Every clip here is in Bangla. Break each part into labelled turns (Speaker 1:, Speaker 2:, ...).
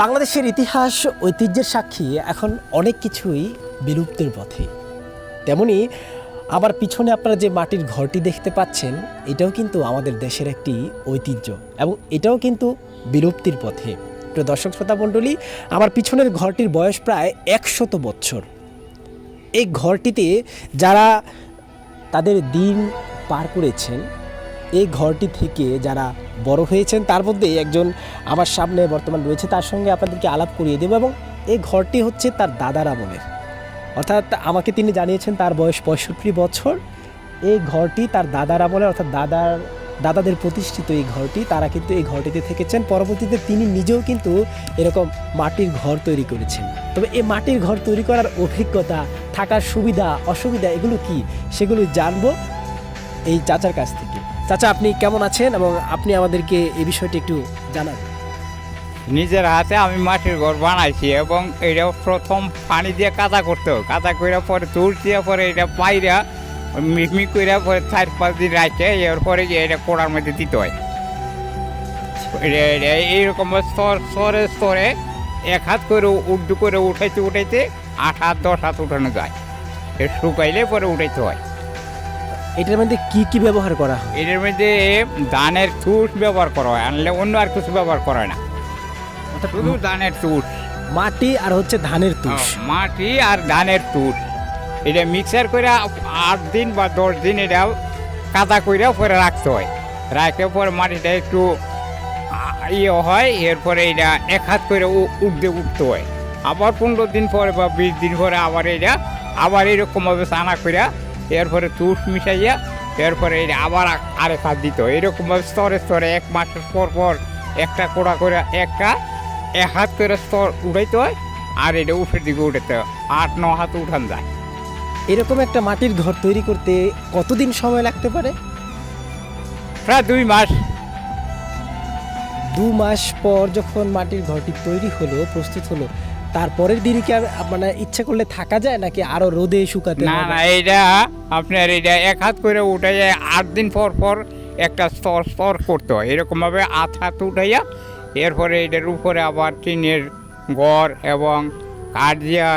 Speaker 1: বাংলাদেশের ইতিহাস ঐতিহ্যের সাক্ষী এখন অনেক কিছুই বিলুপ্তির পথে। তেমনি আমার পিছনে আপনারা যে মাটির ঘরটি দেখতে পাচ্ছেন, এটাও কিন্তু আমাদের দেশের একটি ঐতিহ্য এবং এটাও কিন্তু বিলুপ্তির পথে। প্রিয় দর্শক শ্রোতা মণ্ডলী, আমার পিছনের ঘরটির বয়স প্রায় 100 বছর। এই ঘরটিতে যারা তাদের দিন পার করেছেন, এই ঘরটি থেকে যারা বড় হয়েছেন, তার মধ্যে একজন আমার সামনে বর্তমান রয়েছে, তার সঙ্গে আপনাদেরকে আলাপ করিয়ে দেবো। এবং এই ঘরটি হচ্ছে তার দাদার আমলের, অর্থাৎ আমাকে তিনি জানিয়েছেন তার বয়স 65 বছর। এই ঘরটি তার দাদার আমলের, অর্থাৎ দাদাদের প্রতিষ্ঠিত এই ঘরটি। তারা কিন্তু এই ঘরটিতে থেকেছেন। পরবর্তীতে তিনি নিজেও কিন্তু এরকম মাটির ঘর তৈরি করেছেন। তবে এই মাটির ঘর তৈরি করার অভিজ্ঞতা, থাকার সুবিধা অসুবিধা এগুলো কি, সেগুলো জানবো এই চাচার কাছ থেকে। চাচা, আপনি কেমন আছেন এবং আপনি আমাদেরকে এই বিষয়টি একটু জানান।
Speaker 2: নিজের হাতে আমি মাটির ঘর বানাইছি এবং এটা প্রথম পানি দিয়ে কাদা করতে হবে। কাদা করে পরে তুল দিয়ে পরে এটা পাইরা মিকমিক করে পরে 4-5 দিন রাখে, এরপরে গিয়ে এটা কোড়ার মধ্যে দিতে হয়। এইরকম স্তরে স্তরে 1 হাত করে উর্দু করে উঠাইতে 8 হাত 10 হাত উঠানো যায়। শুকাইলে পরে উঠাইতে হয়।
Speaker 1: এটার মধ্যে কি কি ব্যবহার করা হয়?
Speaker 2: এটার মধ্যে ধানের তুষ ব্যবহার করা হয়, আনলে অন্য আর কিছু ব্যবহার করা হয় না, শুধু ধানের তুষ।
Speaker 1: মাটি আর হচ্ছে ধানের তুষ।
Speaker 2: মাটি আর ধানের তুষ এটা মিক্সার করে 8 দিন বা 10 দিন এটা কাদা করে পরে রাখতে হয়। রাখতে পরে মাটিটা একটু ইয়ে হয়, এরপরে এটা 1 হাত করে উঠতে হয়। আবার 15 দিন পরে বা 20 দিন পরে আবার এরকমভাবে চানা করে এরপরে তুষ মিশাইয়া এরপরে এটা আবার আরেক হাত দিত হয়। এরকমভাবে স্তরে স্তরে 1 মাসের পর পর একটা কোড়া করে 1 হাত করে স্তর উঠাইতে হয়, আর এটা উপরের দিকে উঠাতে হয়। 8-9 হাত উঠান যায়।
Speaker 1: এরকম একটা মাটির ঘর তৈরি করতে কতদিন সময় লাগতে পারে?
Speaker 2: প্রায় 2 মাস।
Speaker 1: 2 মাস পর যখন মাটির ঘরটি তৈরি হলো, প্রস্তুত হলো, তারপরের দিনই কি আর মানে ইচ্ছা করলে থাকা যায় নাকি আরো রোদে শুকাতে
Speaker 2: না
Speaker 1: হবে?
Speaker 2: না, এটা আপনার এটা 1 হাত করে উঠাইয়া 8 দিন পর পর একটা স্তর স্তর করতে হয়। এরকমভাবে 8 হাত উঠাইয়া এরপরে এটার উপরে আবার টিনের ঘর এবং কাঠ দিয়া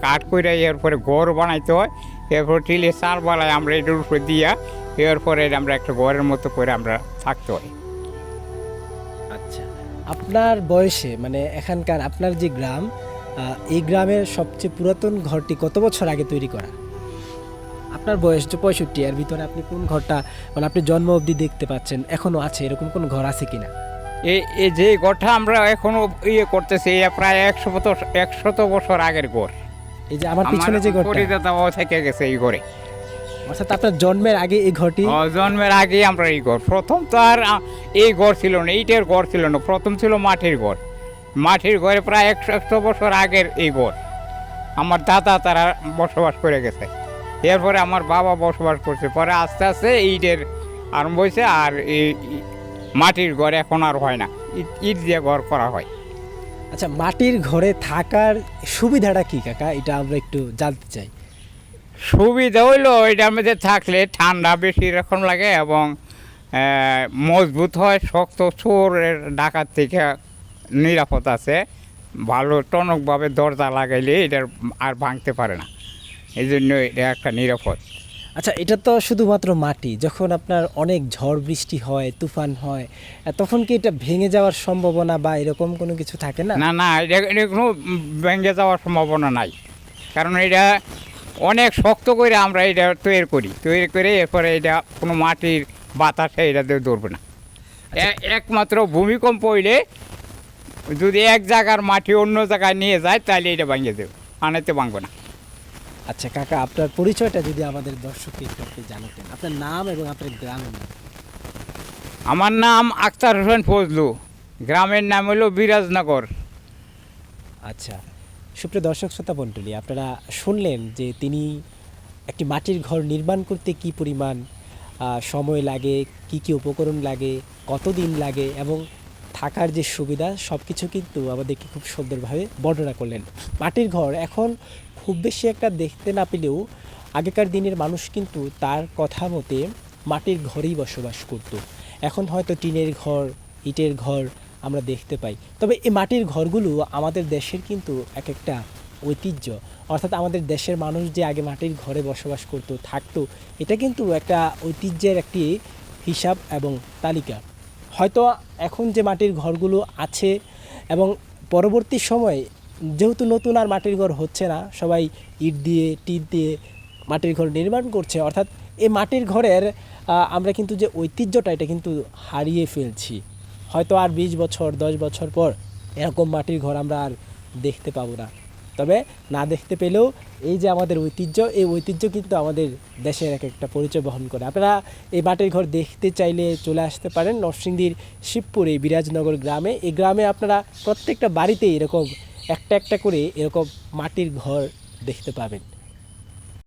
Speaker 2: কাঠ কইরা এরপরে ঘর বানাইতে হয়। এরপর টিলে চাল বানায় আমরা এটার উপরে দিয়া এরপরে আমরা একটা ঘরের মতো করে আমরা থাকতে হয়।
Speaker 1: আচ্ছা, আপনার বয়সে মানে এখানকার আপনার যে গ্রাম, এই গ্রামের সবচেয়ে পুরাতন ঘরটি কত বছর আগে তৈরি করা? আপনার বয়স যে 65, এর ভিতরে আপনি কোন ঘরটা মানে আপনি জন্ম অবধি দেখতে পাচ্ছেন এখনো আছে, এরকম কোন ঘর আছে কিনা?
Speaker 2: এই যে ঘরটা আমরা এখনো করতেছি, এটা প্রায় 100 বছর আগের ঘর।
Speaker 1: এই যে আমার পিছনে যে ঘরটা,
Speaker 2: পরিদাতাও থেকে গেছে এই ঘরে।
Speaker 1: অর্থাৎ আপনার জন্মের আগে এই ঘরটি?
Speaker 2: জন্মের আগে আমরা এই ঘর প্রথম তো আর এই ঘর ছিল না, এইটার ঘর ছিল না, প্রথম ছিল মাটির ঘর। মাটির ঘরে প্রায় 100 বছর আগের এই ঘর। আমার দাদা তারা বসবাস করে গেছে, এরপরে আমার বাবা বসবাস করছে, পরে আস্তে আস্তে এইটার আরম্ভ হয়েছে। আর এই মাটির ঘর এখন আর হয় না, ইট দিয়ে ঘর করা হয়।
Speaker 1: আচ্ছা, মাটির ঘরে থাকার সুবিধাটা কি কাকা, এটা আমরা একটু জানতে চাই।
Speaker 2: সুবিধা হইলো এটার মধ্যে থাকলে ঠান্ডা বেশি রকম লাগে এবং মজবুত হয়, শক্ত চোরের ডাকাত থেকে নিরাপদ আছে। ভালো টনকভাবে দরজা লাগাইলে এটার আর ভাঙতে পারে না, এই জন্য এটা একটা নিরাপদ।
Speaker 1: আচ্ছা, এটা তো শুধুমাত্র মাটি, যখন আপনার অনেক ঝড় বৃষ্টি হয়, তুফান হয়, তখন কি এটা ভেঙে যাওয়ার সম্ভাবনা বা এরকম কোনো কিছু থাকে না?
Speaker 2: না না, এটা কোনো ভেঙে যাওয়ার সম্ভাবনা নাই, কারণ এটা অনেক শক্ত করে আমরা এটা তৈরি করে এরপরে এটা কোনো মাটির বাতাসে এটা দিয়ে ধরবে না। একমাত্র ভূমিকম্প হইলে যদি এক জায়গার মাটি অন্য জায়গায় নিয়ে যায় তাহলে এটা ভাঙিয়ে দেবে, আনাতে ভাঙবে না।
Speaker 1: আচ্ছা কাকা, আপনার পরিচয়টা যদি আমাদের দর্শককে একটু আপনি জানাতেন, আপনার নাম এবং আপনার গ্রামের নাম।
Speaker 2: আমার নাম আখতার হোসেন ফজলু, গ্রামের নাম হলো বিরাজনগর।
Speaker 1: আচ্ছা, সুপ্রিয় দর্শক শ্রোতা মণ্ডলী, আপনারা শুনলেন যে তিনি একটি মাটির ঘর নির্মাণ করতে কি পরিমাণ সময় লাগে, কি কি উপকরণ লাগে, কতদিন লাগে এবং থাকার যে সুবিধা, সব কিছু কিন্তু আমাদেরকে খুব সুন্দরভাবে বর্ণনা করলেন। মাটির ঘর এখন খুব বেশি একটা দেখতে না পেলেও আগেকার দিনের মানুষ কিন্তু তার কথা মতে মাটির ঘরেই বসবাস করত। এখন হয়তো টিনের ঘর, ইটের ঘর আমরা দেখতে পাই। তবে এই মাটির ঘরগুলো আমাদের দেশের কিন্তু এক একটা ঐতিহ্য, অর্থাৎ আমাদের দেশের মানুষ যে আগে মাটির ঘরে বসবাস করতো থাকতো, এটা কিন্তু একটা ঐতিহ্যের একটি হিসাব এবং তালিকা। হয়তো এখন যে মাটির ঘরগুলো আছে এবং পরবর্তী সময়ে যেহেতু নতুন আর মাটির ঘর হচ্ছে না, সবাই ইট দিয়ে টিন দিয়ে মাটির ঘর নির্মাণ করছে, অর্থাৎ এই মাটির ঘরের আমরা কিন্তু যে ঐতিহ্যটা এটা কিন্তু হারিয়ে ফেলছি। হয়তো আর 20 বছর 10 বছর পর এরকম মাটির ঘর আমরা আর দেখতে পাবো না। তবে না দেখতে পেলেও এই যে আমাদের ঐতিহ্য, এই ঐতিহ্য কিন্তু আমাদের দেশের এক একটা পরিচয় বহন করে। আপনারা এই মাটির ঘর দেখতে চাইলে চলে আসতে পারেন নরসিংদীর শিবপুরে বিরাজনগর গ্রামে। এই গ্রামে আপনারা প্রত্যেকটা বাড়িতেই এরকম একটা একটা করে এরকম মাটির ঘর দেখতে পাবেন।